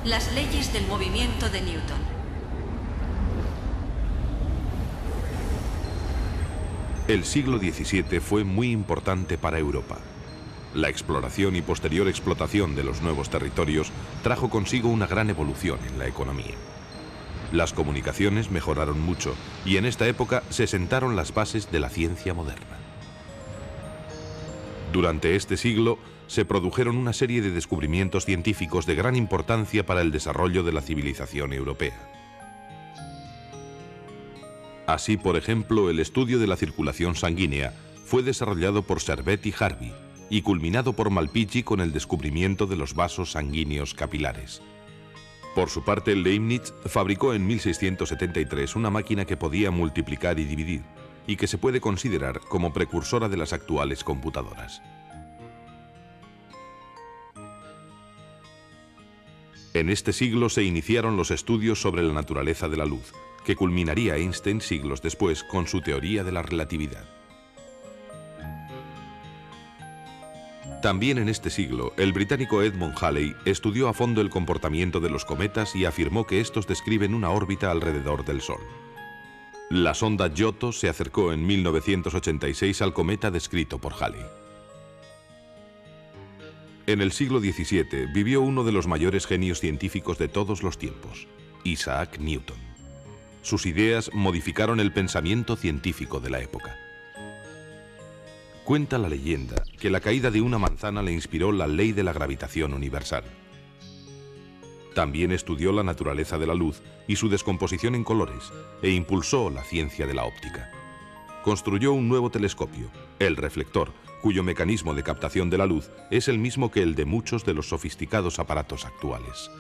Las leyes del movimiento de Newton. El siglo XVII fue muy importante para Europa. La exploración y posterior explotación de los nuevos territorios trajo consigo una gran evolución en la economía. Las comunicaciones mejoraron mucho y en esta época se sentaron las bases de la ciencia moderna. Durante este siglo se produjeron una serie de descubrimientos científicos de gran importancia para el desarrollo de la civilización europea. Así, por ejemplo, el estudio de la circulación sanguínea fue desarrollado por Servet y Harvey y culminado por Malpighi con el descubrimiento de los vasos sanguíneos capilares. Por su parte, Leibniz fabricó en 1673 una máquina que podía multiplicar y dividir y que se puede considerar como precursora de las actuales computadoras. En este siglo se iniciaron los estudios sobre la naturaleza de la luz, que culminaría Einstein siglos después con su teoría de la relatividad. También en este siglo, el británico Edmund Halley estudió a fondo el comportamiento de los cometas y afirmó que estos describen una órbita alrededor del Sol. La sonda Giotto se acercó en 1986 al cometa descrito por Halley. En el siglo XVII vivió uno de los mayores genios científicos de todos los tiempos, Isaac Newton. Sus ideas modificaron el pensamiento científico de la época. Cuenta la leyenda que la caída de una manzana le inspiró la ley de la gravitación universal. También estudió la naturaleza de la luz y su descomposición en colores e impulsó la ciencia de la óptica. Construyó un nuevo telescopio, el reflector, cuyo mecanismo de captación de la luz es el mismo que el de muchos de los sofisticados aparatos actuales.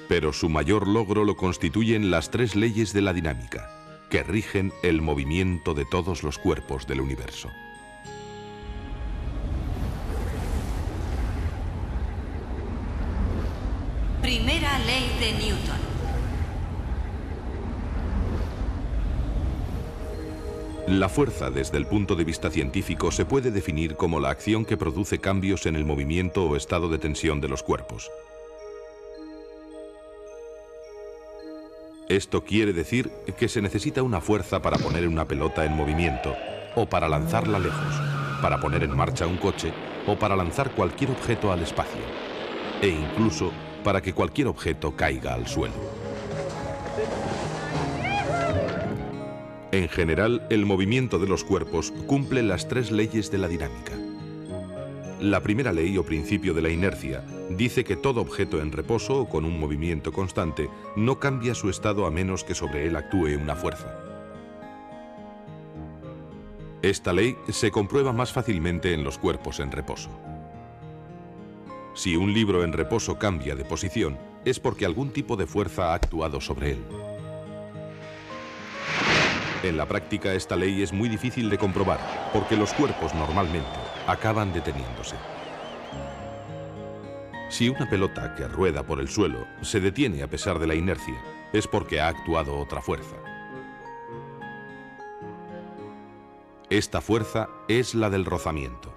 Pero su mayor logro lo constituyen las tres leyes de la dinámica, que rigen el movimiento de todos los cuerpos del universo. Primera ley de Newton. La fuerza, desde el punto de vista científico, se puede definir como la acción que produce cambios en el movimiento o estado de tensión de los cuerpos. Esto quiere decir que se necesita una fuerza para poner una pelota en movimiento, o para lanzarla lejos, para poner en marcha un coche, o para lanzar cualquier objeto al espacio, e incluso para que cualquier objeto caiga al suelo. En general, el movimiento de los cuerpos cumple las tres leyes de la dinámica. La primera ley o principio de la inercia dice que todo objeto en reposo o con un movimiento constante no cambia su estado a menos que sobre él actúe una fuerza. Esta ley se comprueba más fácilmente en los cuerpos en reposo. Si un libro en reposo cambia de posición, es porque algún tipo de fuerza ha actuado sobre él. En la práctica, esta ley es muy difícil de comprobar, porque los cuerpos normalmente acaban deteniéndose. Si una pelota que rueda por el suelo se detiene a pesar de la inercia, es porque ha actuado otra fuerza. Esta fuerza es la del rozamiento,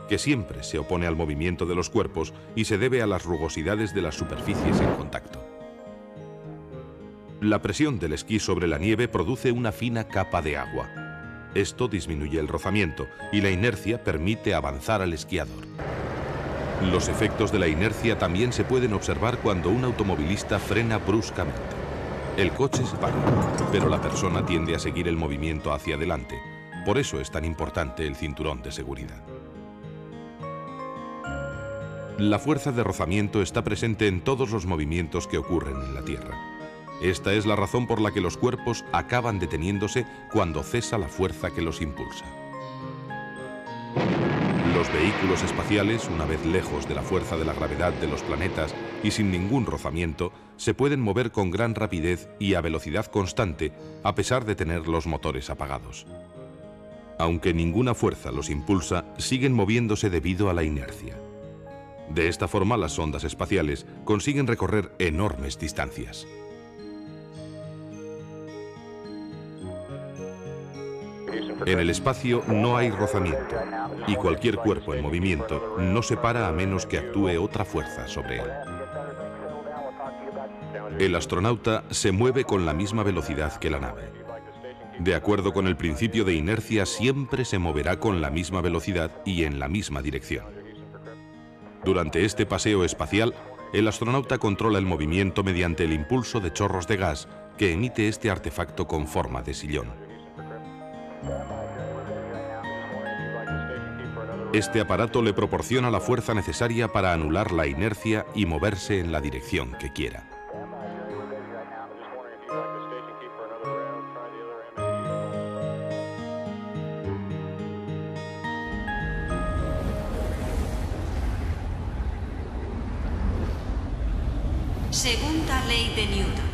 que siempre se opone al movimiento de los cuerpos y se debe a las rugosidades de las superficies en contacto. La presión del esquí sobre la nieve produce una fina capa de agua. Esto disminuye el rozamiento y la inercia permite avanzar al esquiador. Los efectos de la inercia también se pueden observar cuando un automovilista frena bruscamente. El coche se para, pero la persona tiende a seguir el movimiento hacia adelante. Por eso es tan importante el cinturón de seguridad. La fuerza de rozamiento está presente en todos los movimientos que ocurren en la Tierra. Esta es la razón por la que los cuerpos acaban deteniéndose cuando cesa la fuerza que los impulsa. Los vehículos espaciales, una vez lejos de la fuerza de la gravedad de los planetas y sin ningún rozamiento, se pueden mover con gran rapidez y a velocidad constante, a pesar de tener los motores apagados. Aunque ninguna fuerza los impulsa, siguen moviéndose debido a la inercia. De esta forma, las sondas espaciales consiguen recorrer enormes distancias. En el espacio no hay rozamiento y cualquier cuerpo en movimiento no se para a menos que actúe otra fuerza sobre él. El astronauta se mueve con la misma velocidad que la nave. De acuerdo con el principio de inercia, siempre se moverá con la misma velocidad y en la misma dirección. Durante este paseo espacial, el astronauta controla el movimiento mediante el impulso de chorros de gas que emite este artefacto con forma de sillón. Este aparato le proporciona la fuerza necesaria para anular la inercia y moverse en la dirección que quiera. Segunda ley de Newton.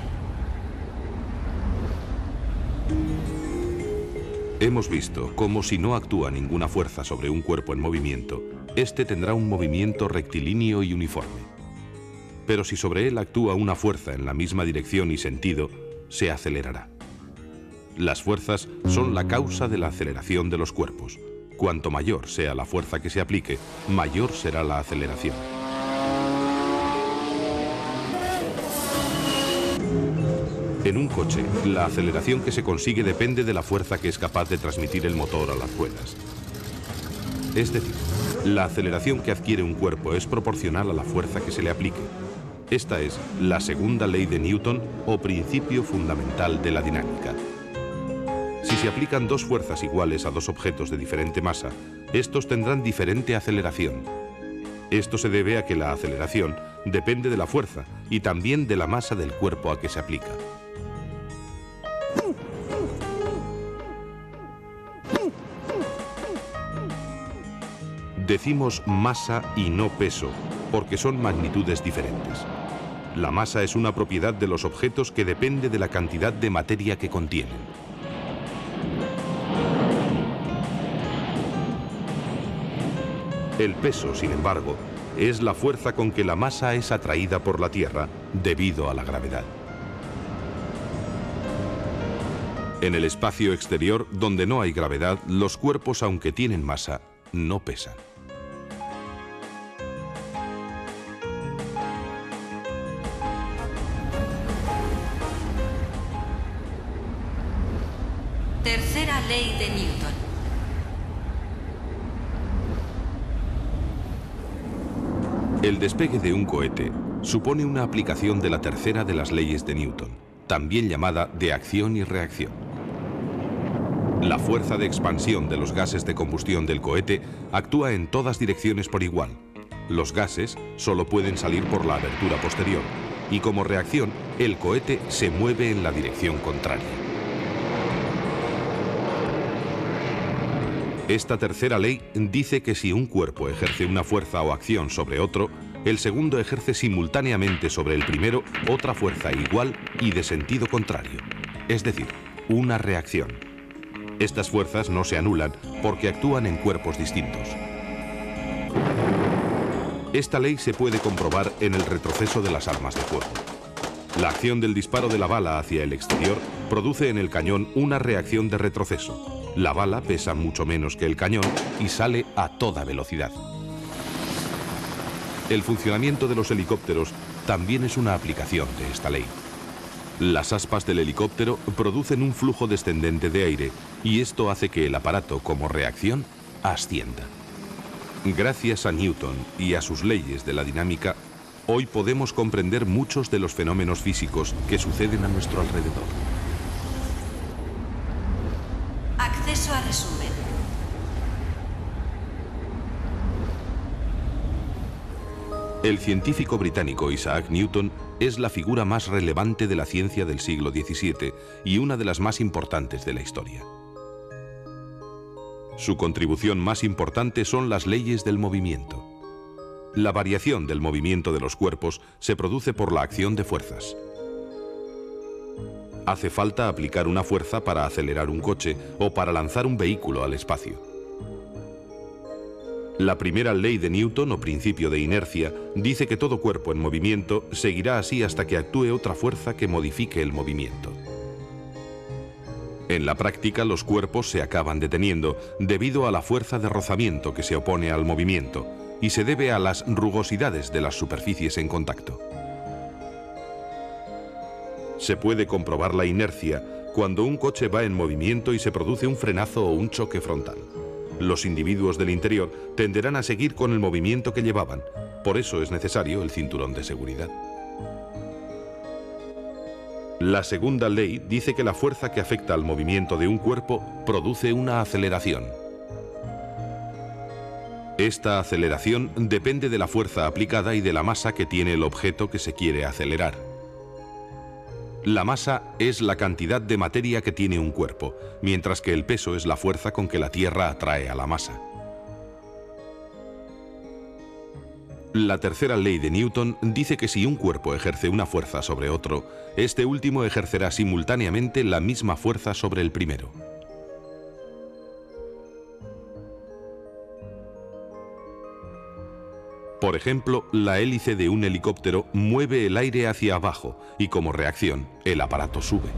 Hemos visto cómo si no actúa ninguna fuerza sobre un cuerpo en movimiento, este tendrá un movimiento rectilíneo y uniforme. Pero si sobre él actúa una fuerza en la misma dirección y sentido, se acelerará. Las fuerzas son la causa de la aceleración de los cuerpos. Cuanto mayor sea la fuerza que se aplique, mayor será la aceleración. En un coche, la aceleración que se consigue depende de la fuerza que es capaz de transmitir el motor a las ruedas. Es decir, la aceleración que adquiere un cuerpo es proporcional a la fuerza que se le aplique. Esta es la segunda ley de Newton o principio fundamental de la dinámica. Si se aplican dos fuerzas iguales a dos objetos de diferente masa, estos tendrán diferente aceleración. Esto se debe a que la aceleración depende de la fuerza y también de la masa del cuerpo a que se aplica. Decimos masa y no peso, porque son magnitudes diferentes. La masa es una propiedad de los objetos que depende de la cantidad de materia que contienen. El peso, sin embargo, es la fuerza con que la masa es atraída por la Tierra debido a la gravedad. En el espacio exterior, donde no hay gravedad, los cuerpos, aunque tienen masa, no pesan. Tercera ley de Newton. El despegue de un cohete supone una aplicación de la tercera de las leyes de Newton, también llamada de acción y reacción. La fuerza de expansión de los gases de combustión del cohete actúa en todas direcciones por igual. Los gases solo pueden salir por la abertura posterior y como reacción, el cohete se mueve en la dirección contraria. Esta tercera ley dice que si un cuerpo ejerce una fuerza o acción sobre otro, el segundo ejerce simultáneamente sobre el primero otra fuerza igual y de sentido contrario, es decir, una reacción. Estas fuerzas no se anulan porque actúan en cuerpos distintos. Esta ley se puede comprobar en el retroceso de las armas de fuego. La acción del disparo de la bala hacia el exterior produce en el cañón una reacción de retroceso. La bala pesa mucho menos que el cañón y sale a toda velocidad. El funcionamiento de los helicópteros también es una aplicación de esta ley. Las aspas del helicóptero producen un flujo descendente de aire y esto hace que el aparato, como reacción, ascienda. Gracias a Newton y a sus leyes de la dinámica, hoy podemos comprender muchos de los fenómenos físicos que suceden a nuestro alrededor. Acceso a resumen. El científico británico Isaac Newton es la figura más relevante de la ciencia del siglo XVII y una de las más importantes de la historia. Su contribución más importante son las leyes del movimiento. La variación del movimiento de los cuerpos se produce por la acción de fuerzas. Hace falta aplicar una fuerza para acelerar un coche o para lanzar un vehículo al espacio. La primera ley de Newton o principio de inercia dice que todo cuerpo en movimiento seguirá así hasta que actúe otra fuerza que modifique el movimiento. En la práctica, los cuerpos se acaban deteniendo debido a la fuerza de rozamiento que se opone al movimiento y se debe a las rugosidades de las superficies en contacto. Se puede comprobar la inercia cuando un coche va en movimiento y se produce un frenazo o un choque frontal. Los individuos del interior tenderán a seguir con el movimiento que llevaban, por eso es necesario el cinturón de seguridad. La segunda ley dice que la fuerza que afecta al movimiento de un cuerpo produce una aceleración. Esta aceleración depende de la fuerza aplicada y de la masa que tiene el objeto que se quiere acelerar. La masa es la cantidad de materia que tiene un cuerpo, mientras que el peso es la fuerza con que la Tierra atrae a la masa. La tercera ley de Newton dice que si un cuerpo ejerce una fuerza sobre otro, este último ejercerá simultáneamente la misma fuerza sobre el primero. Por ejemplo, la hélice de un helicóptero mueve el aire hacia abajo y como reacción, el aparato sube.